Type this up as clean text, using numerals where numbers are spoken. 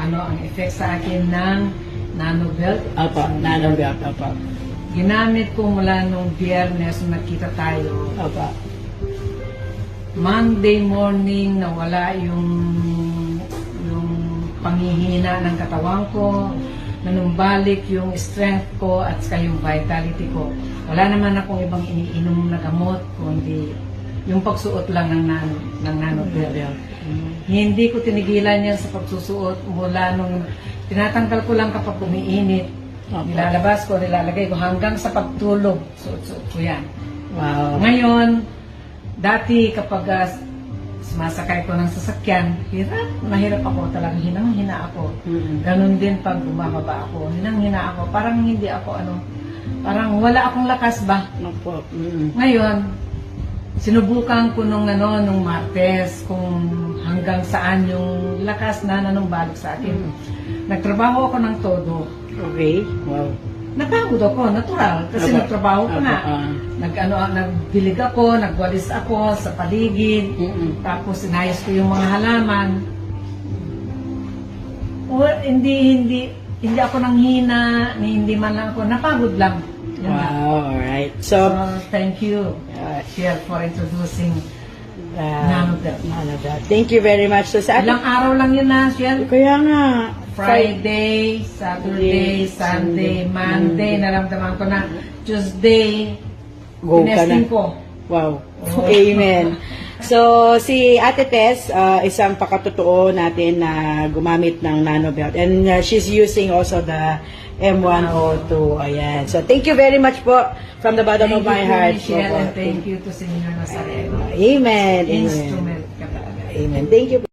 ano ang effect sa akin ng nanobelt. Opo, nanobelt. Opo. Ginamit ko mula nung Biyernes nung nagkita tayo. Opo. Monday morning nawala yung panghihina ng katawan ko, nanumbalik yung strength ko at saka yung vitality ko. Wala naman akong ibang iniinom na gamot kundi yung pagsuot lang ng nanobelt. Hindi ko tinigilan yan sa pagsusuot mula nung tinatanggal ko lang kapag umiinit. Nilalabas ko, nilalagay ko hanggang sa pagtulog. Suot-suot ko yan. Wow. Ngayon, dati kapag sumasakay ko ng sasakyan, mahirap ako talaga, hinang-hina ako. Ganun din pag bumababa ako, hinang-hina ako. Parang hindi ako parang wala akong lakas ba? Ngayon, sinubukan ko nung Martes kung hanggang saan yung lakas na nanumbalik sa akin. Nagtrabaho ako ng todo. Okay. Wow. Napagod ako, natural, kasi nagtrabaho ko na. Nagdilig ako, nagwalis ako sa paligid, tapos sinayos ko yung mga halaman. Hindi ako nanghina, hindi man lang ako, napagod lang. Wow, alright. So, thank you, Shell, for introducing nanobelt. Thank you very much. So, sa ilang araw lang yun na, Shell? Kaya nga. Friday, Saturday, Sunday, Monday, naramdaman ko na. Tuesday, tinesting ko. Wow. Amen. So, si Ate Tess, isang pakatotoo natin na gumamit ng nanobelt. And she's using also the M102. Ayan. So, thank you very much po from the bottom of my heart. And thank you to Senyor Nazareno. Amen. Instrument ka talaga. Amen. Thank you.